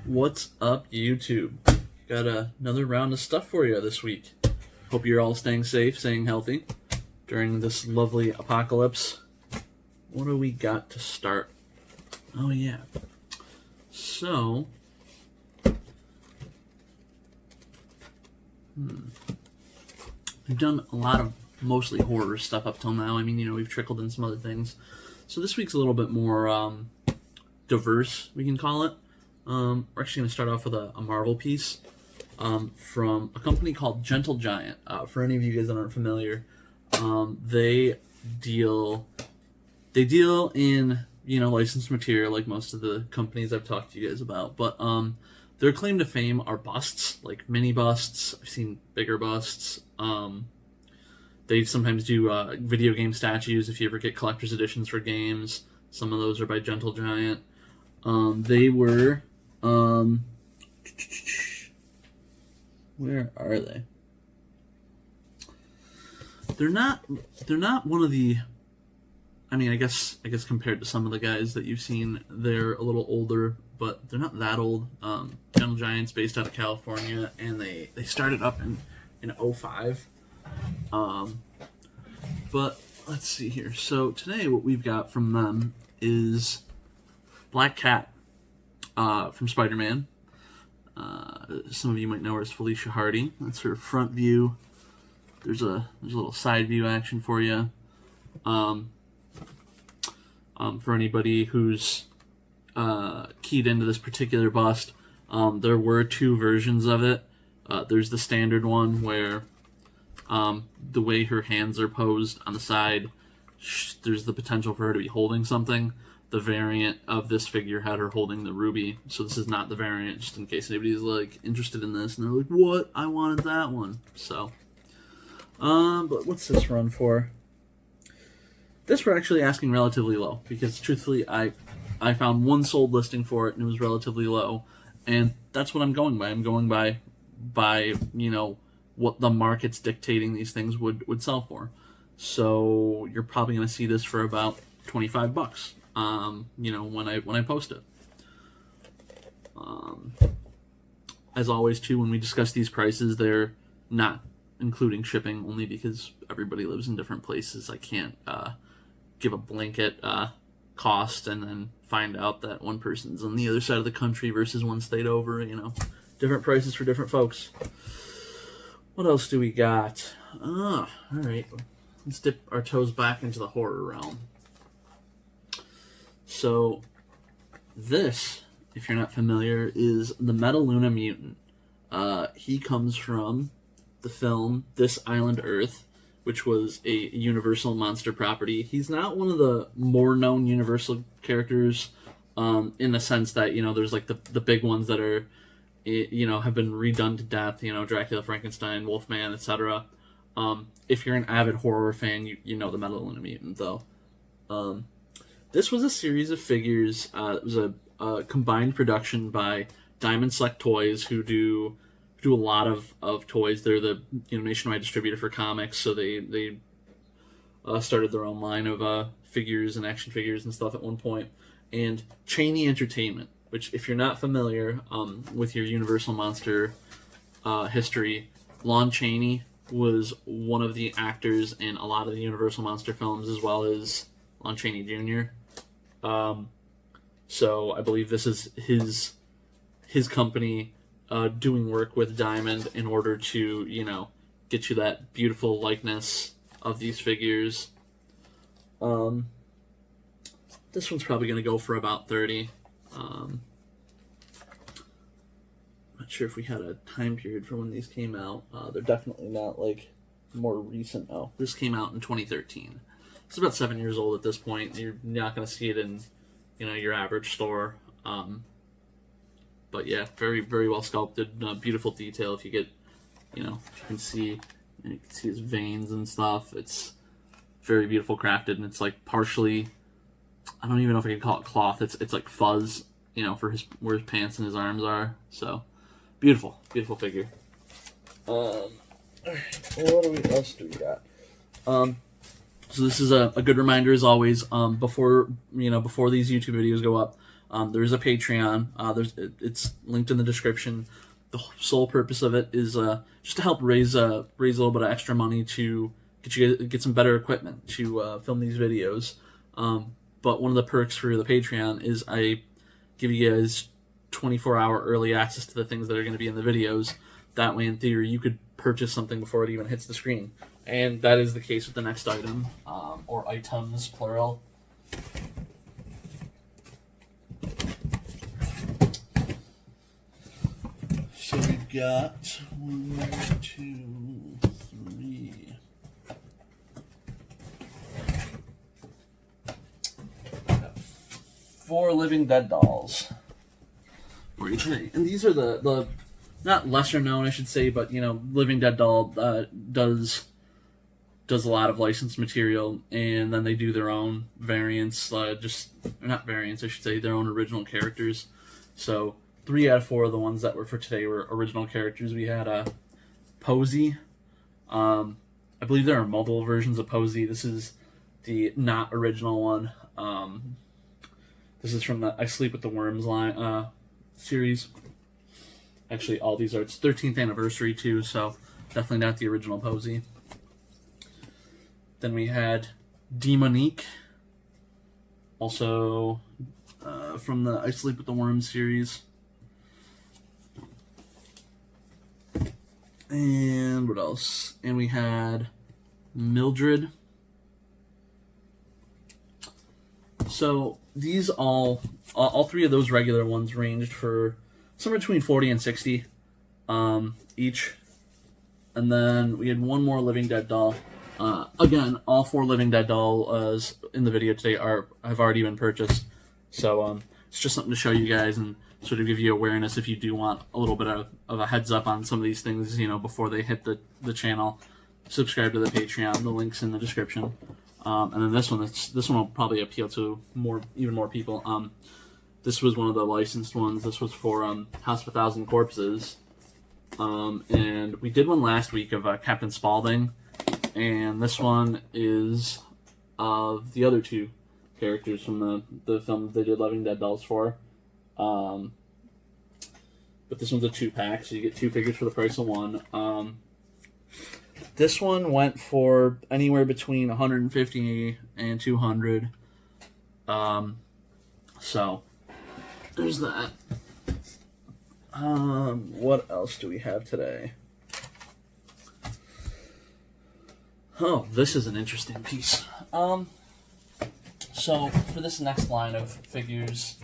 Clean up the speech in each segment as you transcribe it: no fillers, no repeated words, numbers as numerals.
What's up, YouTube? Got another round of stuff for you this week. Hope you're all staying safe, staying healthy during this lovely apocalypse. What do we got to start? Oh, yeah. So, we've done a lot of mostly horror stuff up till now. I mean, we've trickled in some other things. So this week's a little bit more diverse, we can call it. We're actually going to start off with a Marvel piece from a company called Gentle Giant. For any of you guys that aren't familiar, they deal in licensed material like most of the companies I've talked to you guys about. But their claim to fame are busts, like mini busts. I've seen bigger busts. They sometimes do video game statues if you ever get collector's editions for games. Some of those are by Gentle Giant. They were, where are they? They're not one of the, I guess compared to some of the guys that you've seen, they're a little older, but they're not that old. Gentle Giant's based out of California, and they started up in 2005. But let's see here. So today what we've got from them is Black Cat from Spider-Man. Some of you might know her as Felicia Hardy. That's her front view. There's a little side view action for you. For anybody who's keyed into this particular bust, there were two versions of it. There's the standard one where the way her hands are posed on the side, there's the potential for her to be holding something. The variant of this figure had her holding the ruby, so this is not the variant, just in case anybody's interested in this and they're like, what? I wanted that one. So, but what's this run for? This we're actually asking relatively low, because truthfully I found one sold listing for it and it was relatively low, and that's what I'm going by. I'm going by what the market's dictating these things would sell for. So you're probably going to see this for about $25. When I post it. As always, too, when we discuss these prices, they're not including shipping, only because everybody lives in different places. I can't give a blanket cost and then find out that one person's on the other side of the country versus one state over. Different prices for different folks. What else do we got? All right. Let's dip our toes back into the horror realm. So, this, if you're not familiar, is the Metaluna Mutant. He comes from the film This Island Earth, which was a Universal monster property. He's not one of the more known Universal characters, in the sense that, there's the big ones that are, have been redone to death, Dracula, Frankenstein, Wolfman, etc. If you're an avid horror fan, you know the Metaluna Mutant, though. This was a series of figures. It was a combined production by Diamond Select Toys, who do a lot of toys. They're the nationwide distributor for comics, so they started their own line of figures and action figures and stuff at one point. And Cheney Entertainment, which, if you're not familiar with your Universal Monster history, Lon Chaney was one of the actors in a lot of the Universal Monster films, as well as Lon Chaney Jr. So I believe this is his company doing work with Diamond in order to, get you that beautiful likeness of these figures. This one's probably going to go for about $30. I'm not sure if we had a time period for when these came out. They're definitely not more recent. Oh, this came out in 2013. It's about 7 years old at this point. You're not going to see it in, your average store. But yeah, very, very well sculpted. Beautiful detail. If you get, if you can see his veins and stuff. It's very beautiful crafted, and it's partially, I don't even know if I can call it cloth. It's like fuzz, for where his pants and his arms are. So beautiful, beautiful figure. What else do we got? So this is a good reminder, as always, before these YouTube videos go up, There is a Patreon. It's linked in the description. The sole purpose of it is just to help raise a little bit of extra money to get some better equipment to film these videos. But one of the perks for the Patreon is I give you guys 24-hour early access to the things that are going to be in the videos. That way, in theory, you could purchase something before it even hits the screen. And that is the case with the next item, or items, plural. So we've got 1, 2, 3. 4 Living Dead dolls for you today. And these are the not lesser known, I should say, but Living Dead doll does a lot of licensed material, and then they do their own variants, not variants, I should say, their own original characters. So 3 out of 4 of the ones that were for today were original characters. We had Posey. I believe there are multiple versions of Posey. This is the not original one. This is from the I Sleep with the Worms line series. Actually, all these are. It's 13th anniversary too, so definitely not the original Posey. Then we had Demonique, also from the I Sleep with the Worms series. And what else? And we had Mildred. So these all 3 of those regular ones ranged for somewhere between 40 and 60 each. And then we had one more Living Dead doll. Again, all 4 Living Dead dolls in the video today have already been purchased. So it's just something to show you guys and sort of give you awareness if you do want a little bit of a heads up on some of these things, before they hit the channel. Subscribe to the Patreon. The link's in the description. And then this one will probably appeal to even more people. This was one of the licensed ones. This was for House of a Thousand Corpses. And we did one last week of Captain Spaulding. And this one is of the other 2 characters from the film they did Living Dead dolls for. But this one's a 2-pack, so you get 2 figures for the price of 1. This one went for anywhere between $150 and $200. So there's that. What else do we have today? Oh, this is an interesting piece. So for this next line of figures,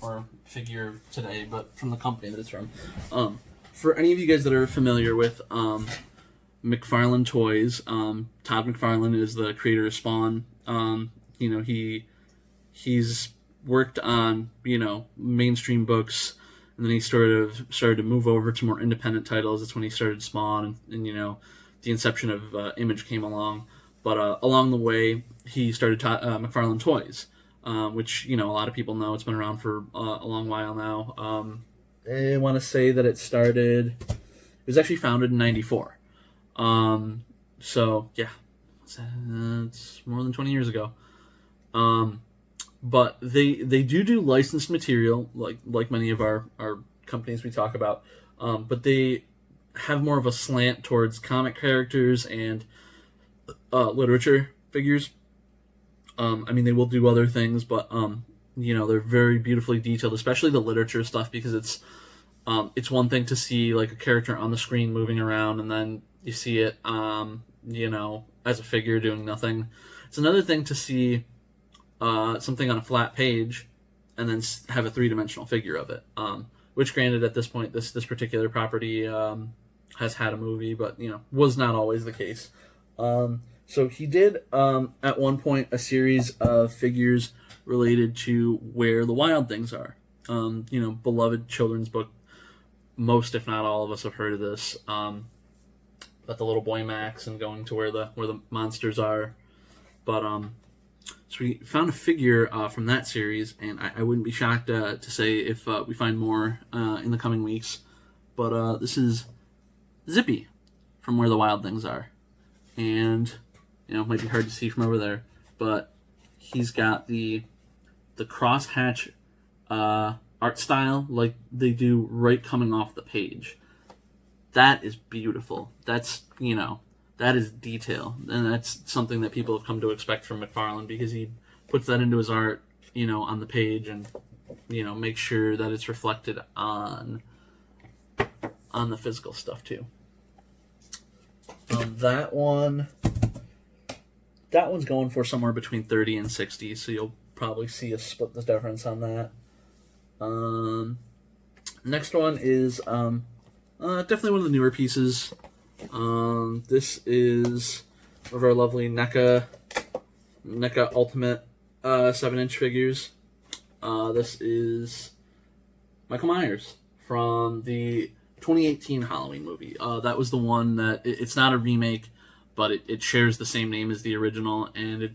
or figure today, but from the company that it's from, for any of you guys that are familiar with McFarlane Toys, Todd McFarlane is the creator of Spawn. He's worked on mainstream books, and then he started to move over to more independent titles. That's when he started Spawn, and the inception of Image came along. But along the way, he started McFarlane Toys, which a lot of people know. It's been around for a long while now. I want to say that it was actually founded in '94. So yeah, it's more than 20 years ago. But they do licensed material like many of our companies we talk about. But they have more of a slant towards comic characters and literature figures. They will do other things, but they're very beautifully detailed, especially the literature stuff, because it's one thing to see like a character on the screen moving around, and then you see it, as a figure doing nothing. It's another thing to see something on a flat page and then have a 3-dimensional figure of it. Which, granted, at this point, this particular property has had a movie, but was not always the case. So he did at one point a series of figures related to where the wild things are. Beloved children's book. Most, if not all of us, have heard of this. About the little boy Max and going to where the monsters are. But so we found a figure from that series, and I wouldn't be shocked to say if we find more in the coming weeks. But this is Zippy from Where the Wild Things Are, and it might be hard to see from over there, but he's got the crosshatch art style like they do right coming off the page. That is beautiful. That's, that is detail. And that's something that people have come to expect from McFarlane, because he puts that into his art, on the page, and, makes sure that it's reflected on the physical stuff too. That one's going for somewhere between 30 and 60, so you'll probably see us split the difference on that. Next one is definitely one of the newer pieces. This is one of our lovely NECA Ultimate 7-inch figures. This is Michael Myers from the 2018 Halloween movie. That was the one that it's not a remake, but it shares the same name as the original, and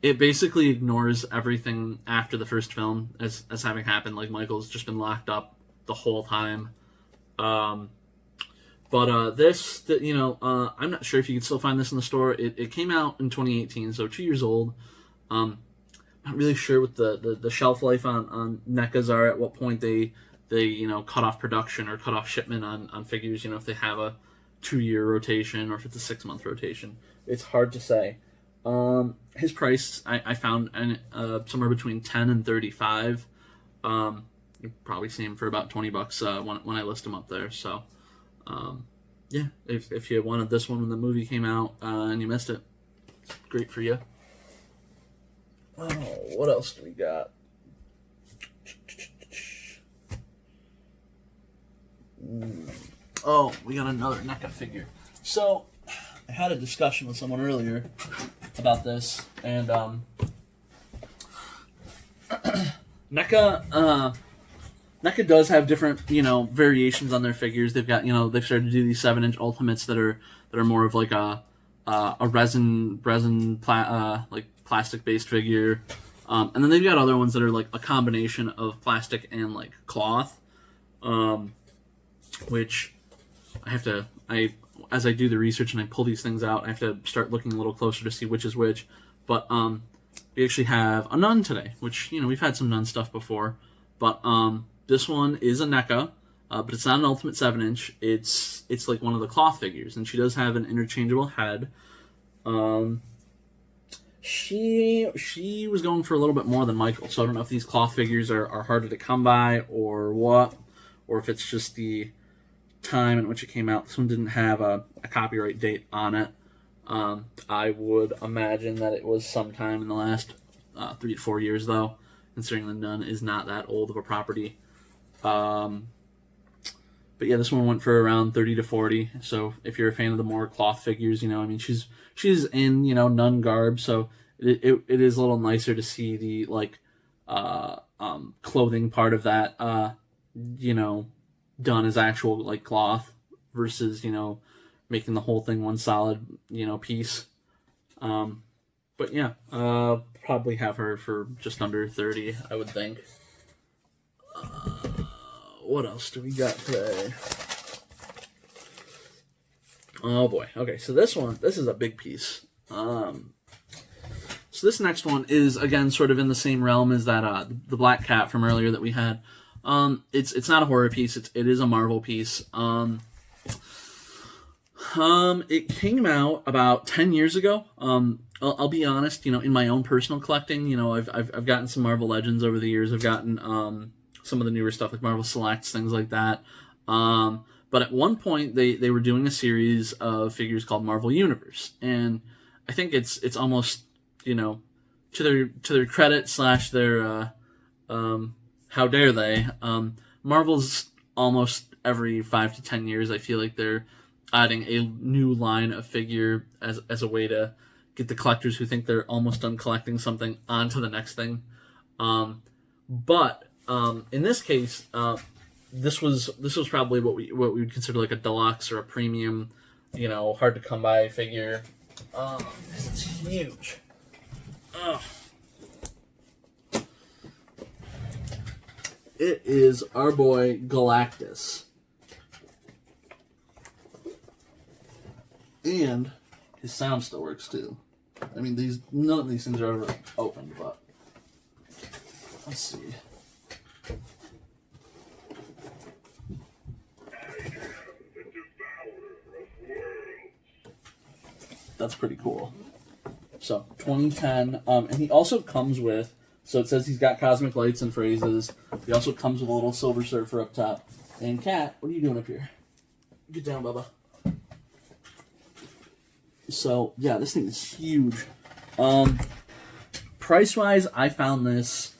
it basically ignores everything after the first film as having happened. Like, Michael's just been locked up the whole time. This, I'm not sure if you can still find this in the store. It came out in 2018, so 2 years old. Not really sure what the shelf life on NECAs are, at what point they cut off production or cut off shipment on figures, if they have a 2-year rotation or if it's a 6-month rotation. It's hard to say. His price, I found somewhere between $10 and $35. You probably see him for about $20 when I list him up there. So, yeah, if you wanted this one when the movie came out and you missed it, great for you. Oh, what else do we got? Oh, we got another NECA figure. So, I had a discussion with someone earlier about this, and NECA does have different, variations on their figures. They've got, they've started to do these 7-inch Ultimates that are more of like a resin plastic based figure, and then they've got other ones that are like a combination of plastic and like cloth, which as I do the research and I pull these things out, I have to start looking a little closer to see which is which. But we actually have a nun today, which, we've had some nun stuff before, but this one is a NECA, but it's not an Ultimate 7-inch. It's like one of the cloth figures, and she does have an interchangeable head. She was going for a little bit more than Michael, so I don't know if these cloth figures are harder to come by or what, or if it's just the time in which it came out. This one didn't have a copyright date on it. I would imagine that it was sometime in the last 3 to 4 years, though, considering the nun is not that old of a property. But yeah, this one went for around 30 to 40. So if you're a fan of the more cloth figures, she's in, nun garb, so it is a little nicer to see the clothing part of that, done as actual like cloth versus, making the whole thing one solid, piece. But yeah, probably have her for just under 30, I would think. What else do we got today? Oh boy. Okay, so this is a big piece. So this next one is, again, sort of in the same realm as that the Black Cat from earlier that we had. It's not a horror piece. It is a Marvel piece. It came out about 10 years ago. I'll be honest. In my own personal collecting, I've gotten some Marvel Legends over the years. I've gotten some of the newer stuff like Marvel Selects, things like that. But at one point they were doing a series of figures called Marvel Universe, and I think it's almost, to their credit / their how dare they, Marvel's almost every 5 to 10 years, I feel like they're adding a new line of figure as a way to get the collectors who think they're almost done collecting something onto the next thing. But in this case, this was probably what we would consider like a deluxe or a premium, hard to come by figure. It's huge. It is our boy Galactus. And his sound still works too. I mean, none of these things are ever opened, but let's see. That's pretty cool. So 2010, and he also comes with. So it says he's got cosmic lights and phrases. He also comes with a little Silver Surfer up top. And Kat, what are you doing up here? Get down, Bubba. So yeah, this thing is huge. Price wise, I found this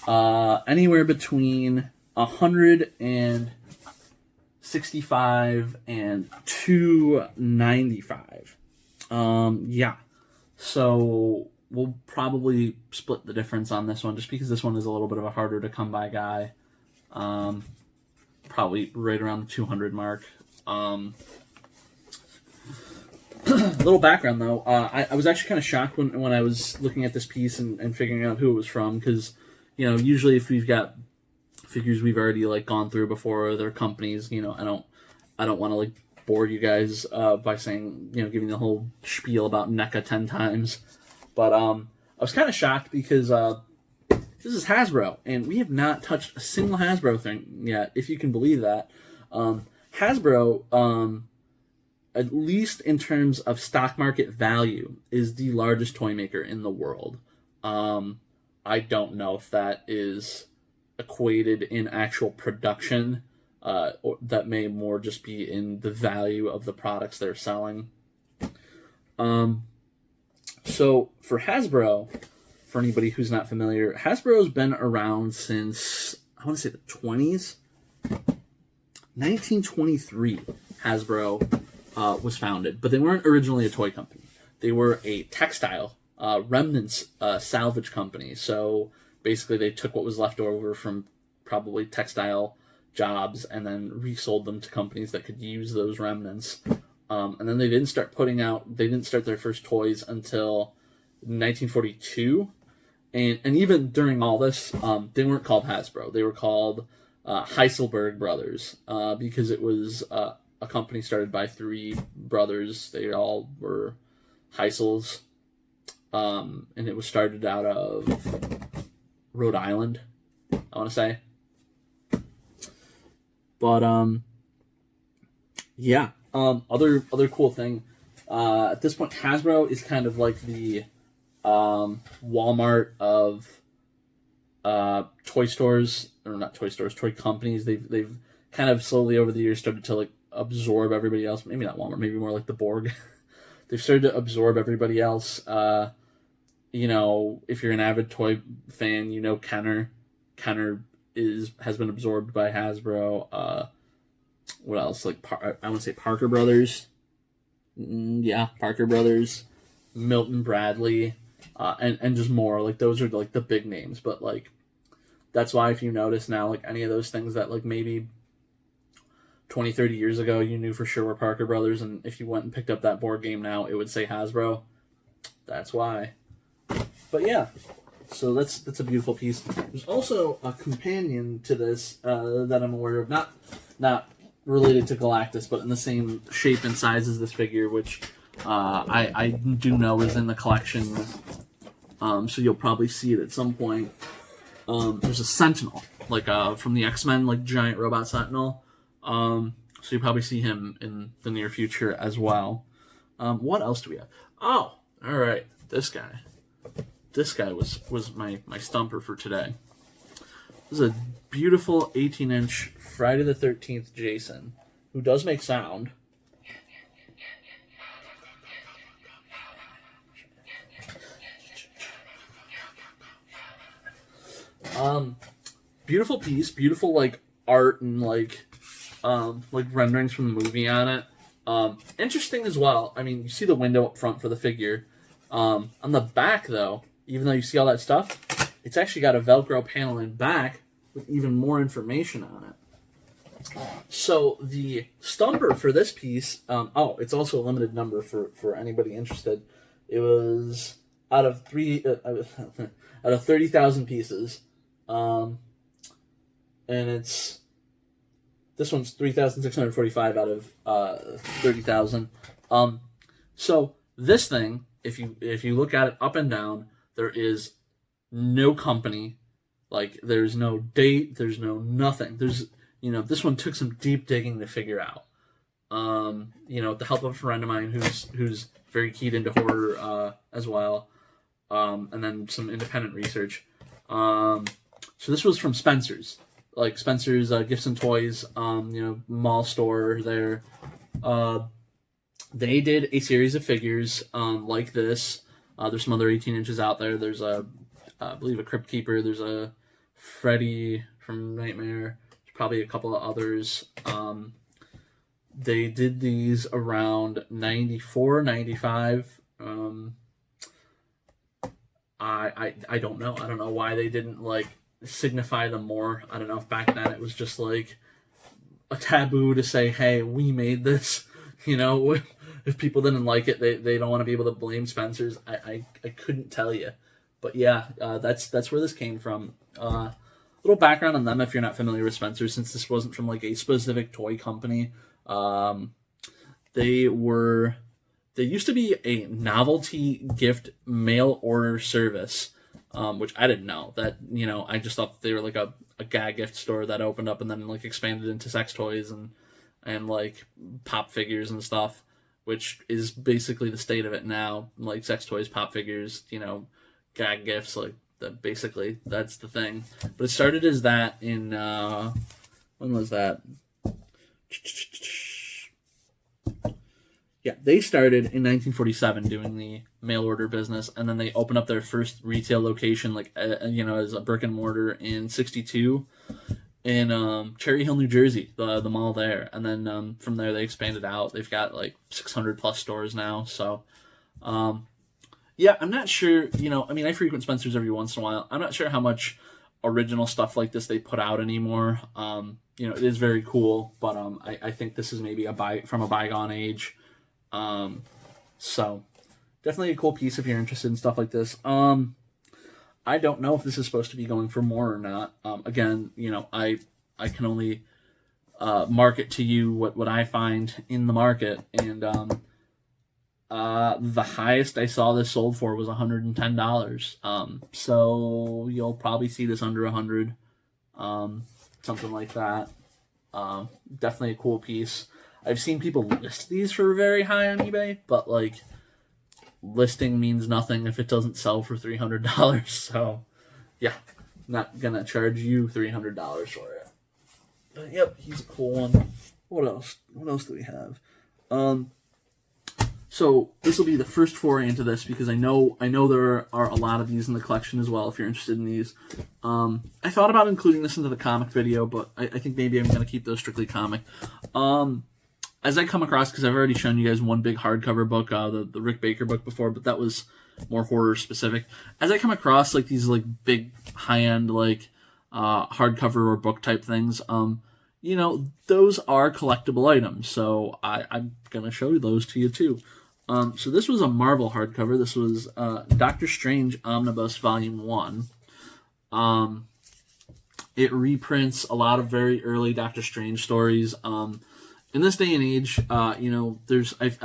anywhere between $165 and $295. Yeah. So we'll probably split the difference on this one, just because this one is a little bit of a harder to come by guy. Probably right around the 200 mark. Little background though, I was actually kind of shocked when I was looking at this piece and figuring out who it was from, because usually if we've got figures we've already like gone through before, or their companies, I don't want to like bore you guys by saying, giving the whole spiel about NECA 10 times. But I was kind of shocked because this is Hasbro, and we have not touched a single Hasbro thing yet, if you can believe that. Hasbro, at least in terms of stock market value, is the largest toy maker in the world. I don't know if that is equated in actual production, or that may more just be in the value of the products they're selling. So for Hasbro, for anybody who's not familiar, Hasbro's been around since, I want to say the 20s. 1923, Hasbro was founded, but they weren't originally a toy company. They were a textile remnants salvage company. So basically they took what was left over from probably textile jobs and then resold them to companies that could use those remnants. And then they didn't start their first toys until 1942. And even during all this, they weren't called Hasbro. They were called Heiselberg Brothers, because it was a company started by three brothers. They all were Heisels, and it was started out of Rhode Island, I want to say. But yeah. Other cool thing. At this point, Hasbro is kind of like the Walmart of toy stores, or not toy stores, toy companies. They've kind of slowly over the years started to like absorb everybody else. Maybe not Walmart, maybe more like the Borg. They've started to absorb everybody else. If you're an avid toy fan, Kenner. Kenner has been absorbed by Hasbro. What else? Like I want to say Parker Brothers. Yeah, Parker Brothers, Milton Bradley, and just more. Like those are like the big names. But like that's why if you notice now, like any of those things that like maybe 20, 30 years ago you knew for sure were Parker Brothers, and if you went and picked up that board game now, it would say Hasbro. That's why. But yeah, so that's a beautiful piece. There's also a companion to this that I'm aware of, not related to Galactus, but in the same shape and size as this figure, which I do know is in the collection. So you'll probably see it at some point. There's a Sentinel, like from the X-Men, like giant robot Sentinel. So you'll probably see him in the near future as well. What else do we have? Oh, all right, this guy. This guy was my stumper for today. This is a beautiful 18-inch Friday the 13th Jason, who does make sound. Beautiful piece, beautiful like art and like renderings from the movie on it. Interesting as well. I mean, you see the window up front for the figure. On the back though, even though you see all that stuff, it's actually got a Velcro panel in back with even more information on it. So the stumper for this piece, it's also a limited number for anybody interested. It was out of 30,000 pieces, and this one's 3,645 out of 30,000. So this thing, if you look at it up and down, there is no company Like, there's no date, there's no nothing. There's, this one took some deep digging to figure out. With the help of a friend of mine who's very keyed into horror as well, and then some independent research. So this was from Spencer's, like Spencer's Gifts and Toys, mall store there. They did a series of figures like this. There's some other 18 inches out there. There's I believe a Crypt Keeper. There's a Freddy from Nightmare. There's probably a couple of others. They did these around 94, 95. I don't know. I don't know why they didn't like signify them more. I don't know if back then it was just like a taboo to say, hey, we made this. If people didn't like it, they don't want to be able to blame Spencer's. I couldn't tell you. But yeah, that's where this came from. Little background on them if you're not familiar with Spencer, since this wasn't from like a specific toy company. They used to be a novelty gift mail order service, which I didn't know. That, I just thought they were like a gag gift store that opened up and then like expanded into sex toys and like pop figures and stuff, which is basically the state of it now. Like sex toys, pop figures, gag gifts, like basically that's the thing. But it started as that in when was that? Yeah, they started in 1947 doing the mail order business, and then they opened up their first retail location, like as a brick and mortar in '62 in Cherry Hill, New Jersey, the mall there, and then from there they expanded out. They've got like 600 plus stores now. So, yeah, I'm not sure. I frequent Spencer's every once in a while. I'm not sure how much original stuff like this they put out anymore. It is very cool, but I think this is maybe from a bygone age. So definitely a cool piece if you're interested in stuff like this. I don't know if this is supposed to be going for more or not. Again, I can only market to you what I find in the market, and the highest I saw this sold for was $110. So you'll probably see this under $100, something like that. Definitely a cool piece. I've seen people list these for very high on eBay, but like listing means nothing if it doesn't sell for $300. So yeah, not gonna charge you $300 for it. But yep, he's a cool one. What else? What else do we have? So this will be the first foray into this because I know there are a lot of these in the collection as well. If you're interested in these, I thought about including this into the comic video, but I think maybe I'm gonna keep those strictly comic. As I come across, because I've already shown you guys one big hardcover book, the Rick Baker book before, but that was more horror specific. As I come across like these like big high end like hardcover or book type things, those are collectible items. So I'm gonna show those to you too. So this was a Marvel hardcover. This was Doctor Strange Omnibus Volume 1. It reprints a lot of very early Doctor Strange stories. In this day and age, I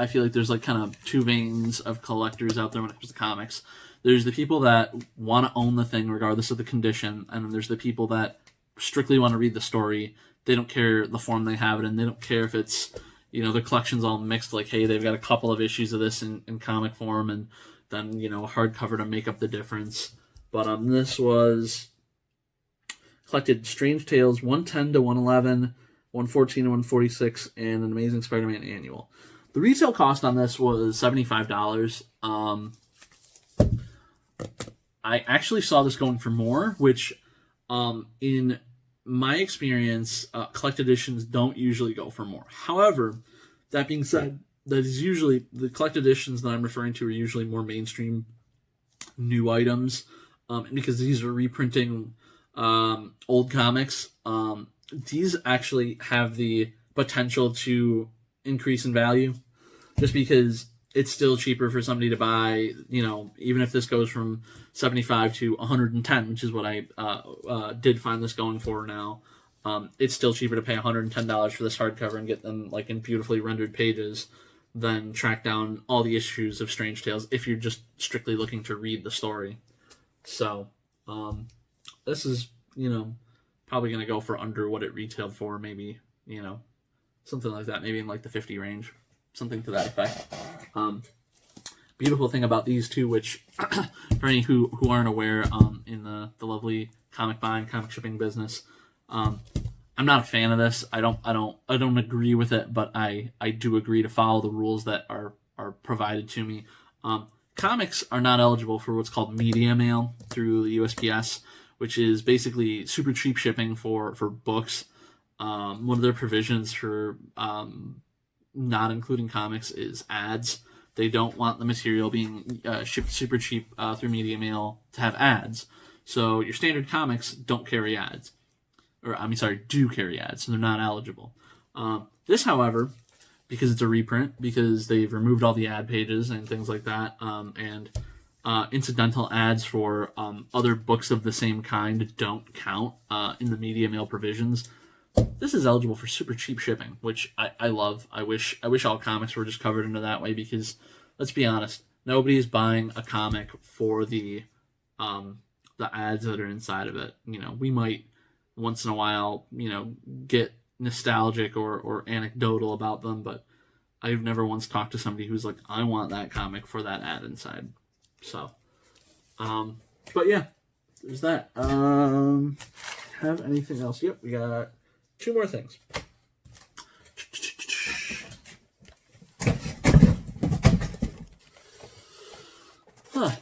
feel like there's like kind of two veins of collectors out there when it comes to comics. There's the people that want to own the thing regardless of the condition, and then there's the people that strictly want to read the story. They don't care the form they have it in. They don't care if it's, their collection's all mixed, like, hey, they've got a couple of issues of this in comic form and then, a hardcover to make up the difference. But this was collected Strange Tales 110 to 111, 114 to 146, and an Amazing Spider-Man annual. The retail cost on this was $75. I actually saw this going for more, which in my experience, collected editions don't usually go for more. However, that being said, that is usually the collected editions that I'm referring to are usually more mainstream new items, because these are reprinting old comics. These actually have the potential to increase in value, just because it's still cheaper for somebody to buy, even if this goes from 75 to 110, which is what I did find this going for now. It's still cheaper to pay $110 for this hardcover and get them like in beautifully rendered pages than track down all the issues of Strange Tales if you're just strictly looking to read the story. So this is probably going to go for under what it retailed for, maybe, something like that, maybe in like the 50 range, something to that effect. Beautiful thing about these two, which for any who aren't aware, in the lovely comic buying, comic shipping business, I'm not a fan of this. I don't agree with it, but I do agree to follow the rules that are provided to me. Comics are not eligible for what's called media mail through the USPS, which is basically super cheap shipping for books. One of their provisions for not including comics is ads. They don't want the material being shipped super cheap through media mail to have ads. So your standard comics don't carry ads. Do carry ads, so they're not eligible. This, however, because it's a reprint, because they've removed all the ad pages and things like that, and incidental ads for other books of the same kind don't count in the media mail provisions. This is eligible for super cheap shipping, which I love. I wish all comics were just covered into that way, because let's be honest, nobody's buying a comic for the ads that are inside of it. We might once in a while, get nostalgic or anecdotal about them, but I've never once talked to somebody who's like, I want that comic for that ad inside. So, but yeah, there's that. Have anything else? Yep, we got 2 more things.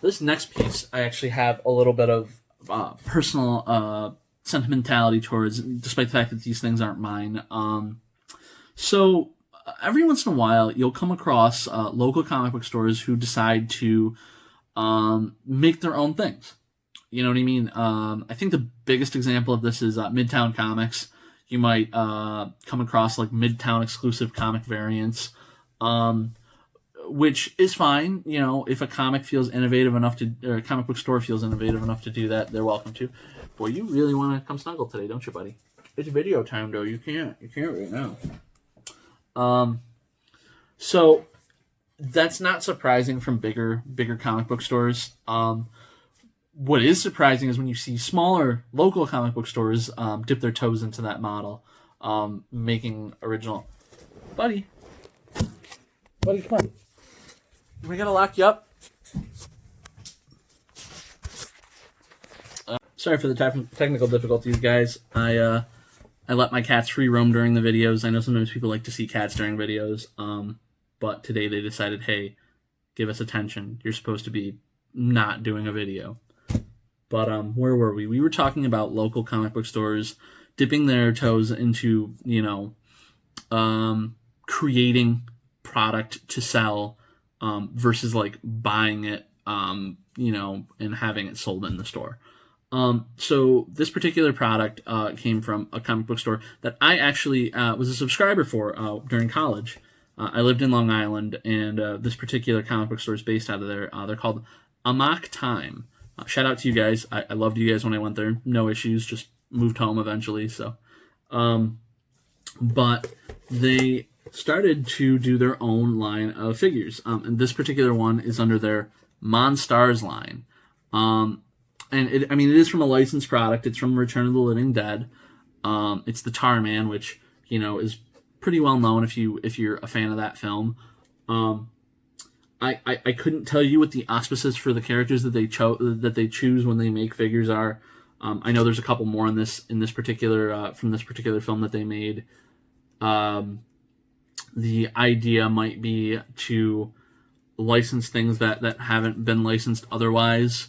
This next piece, I actually have a little bit of personal sentimentality towards, despite the fact that these things aren't mine. So every once in a while, you'll come across local comic book stores who decide to make their own things. You know what I mean? I think the biggest example of this is Midtown Comics. You might come across like Midtown exclusive comic variants, which is fine. If a comic feels innovative enough to, or a comic book store feels innovative enough to do that, they're welcome to. Boy, you really want to come snuggle today, don't you, buddy? It's video time, though. You can't right now. So that's not surprising from bigger comic book stores. What is surprising is when you see smaller local comic book stores dip their toes into that model, making original. Buddy, come on. Am I gonna lock you up? Sorry for the technical difficulties, guys. I let my cats free roam during the videos. I know sometimes people like to see cats during videos, but today they decided, hey, give us attention. You're supposed to be not doing a video. But where were we? We were talking about local comic book stores dipping their toes into, creating product to sell versus like buying it, and having it sold in the store. So this particular product came from a comic book store that I actually was a subscriber for during college. I lived in Long Island, and this particular comic book store is based out of there. They're called Amok Time. Shout out to you guys. I loved you guys when I went there. No issues. Just moved home eventually. So, but they started to do their own line of figures. And this particular one is under their Monstars line. And it is from a licensed product. It's from Return of the Living Dead. It's the Tar Man, which is pretty well known if you're a fan of that film. I couldn't tell you what the auspices for the characters that they choose when they make figures are. I know there's a couple more in this particular from this particular film that they made. The idea might be to license things that haven't been licensed otherwise.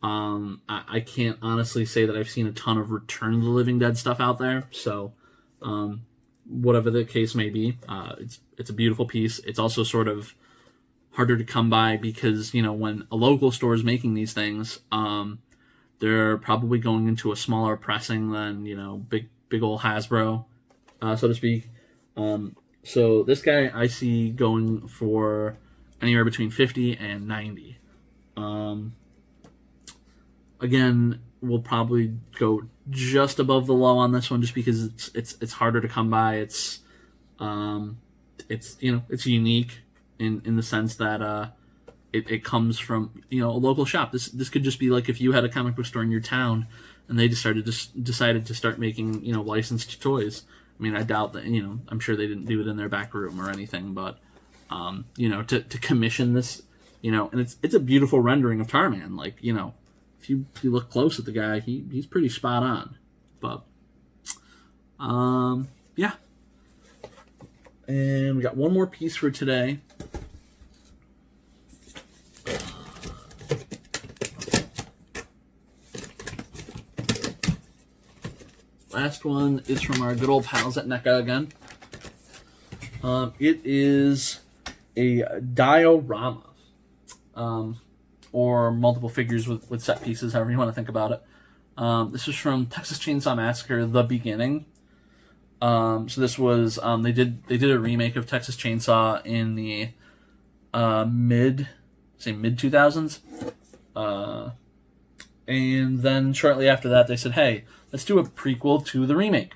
I can't honestly say that I've seen a ton of Return of the Living Dead stuff out there, so whatever the case may be, it's a beautiful piece. It's also sort of harder to come by because, when a local store is making these things, they're probably going into a smaller pressing than, big old Hasbro, so to speak. So this guy I see going for anywhere between 50 and 90. Again, we'll probably go just above the low on this one, just because it's harder to come by. It's unique in the sense that it comes from a local shop. This could just be like if you had a comic book store in your town and they decided to start making, licensed toys. I mean, I doubt that, I'm sure they didn't do it in their back room or anything, but to commission this, and it's a beautiful rendering of Tarman. Like, if you look close at the guy, he's pretty spot on. But yeah. And we got one more piece for today. Last one is from our good old pals at NECA again. It is a diorama, or multiple figures with set pieces, however you want to think about it. This is from Texas Chainsaw Massacre: The Beginning. So this was they did a remake of Texas Chainsaw in the mid 2000s, and then shortly after that they said, hey, let's do a prequel to the remake.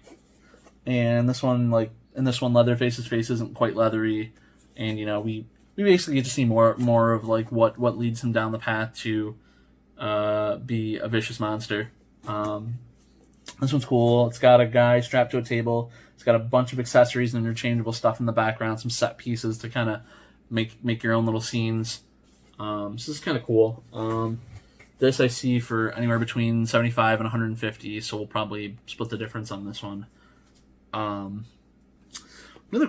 And this one, Leatherface's face isn't quite leathery, and we basically get to see more of like what leads him down the path to be a vicious monster. This one's cool. It's got a guy strapped to a table. It's got a bunch of accessories and interchangeable stuff in the background, some set pieces to kind of make your own little scenes. So this is kind of cool. This I see for anywhere between 75 and 150, so we'll probably split the difference on this one. Another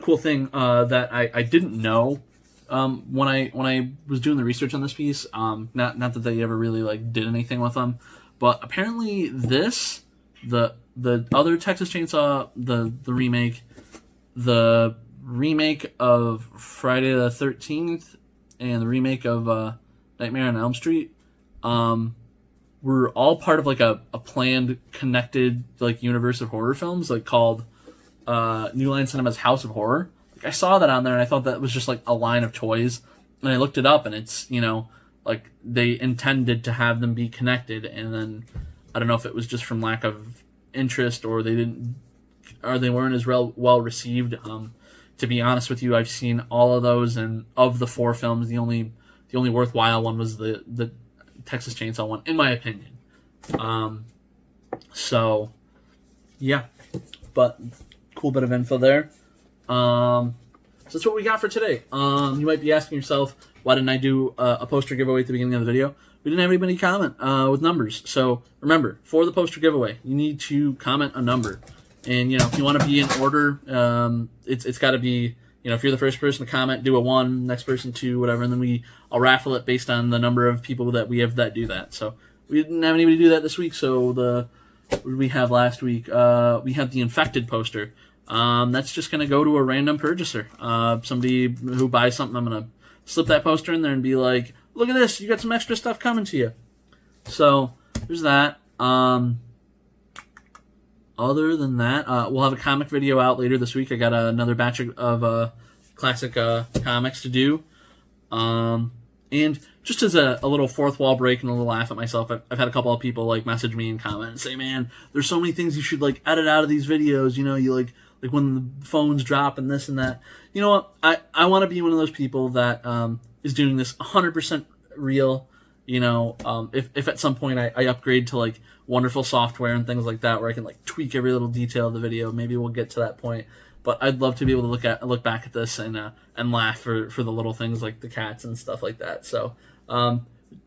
cool thing that I didn't know when I was doing the research on this piece, not that they ever really did anything with them, but apparently the other Texas Chainsaw, the remake of Friday the 13th and the remake of Nightmare on Elm Street were all part of a planned connected universe of horror films called New Line Cinema's House of Horror. I saw that on there and I thought that was just a line of toys, and I looked it up and it's they intended to have them be connected, and then I don't know if it was just from lack of interest or they weren't as well received. To be honest with you, I've seen all of those, and of the 4 films, the only worthwhile one was the Texas Chainsaw one, in my opinion. So yeah, but cool bit of info there. So that's what we got for today. You might be asking yourself, why didn't I do a poster giveaway at the beginning of the video? We didn't have anybody comment with numbers. So remember, for the poster giveaway, you need to comment a number. And, if you want to be in order, it's got to be, if you're the first person to comment, do a 1, next person 2, whatever, and then I'll raffle it based on the number of people that we have that do that. So we didn't have anybody do that this week, so what did we have last week? We had the Infected poster. That's just going to go to a random purchaser. Somebody who buys something, I'm going to slip that poster in there and be like, look at this, you got some extra stuff coming to you. So there's that. Other than that, we'll have a comic video out later this week. I got another batch of classic comics to do. And just as a little fourth wall break and a little laugh at myself, I've had a couple of people message me and comment and say, man, there's so many things you should edit out of these videos. You like when the phones drop and this and that. You know what? I want to be one of those people that is doing this 100% real. If at some point I upgrade to wonderful software and things like that, where I can tweak every little detail of the video, maybe we'll get to that point. But I'd love to be able to look back at this and laugh for the little things like the cats and stuff like that. So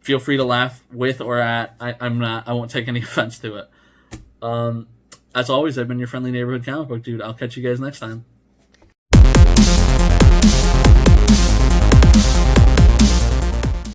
feel free to laugh with or at. I won't take any offense to it. As always, I've been your friendly neighborhood comic book dude. I'll catch you guys next time.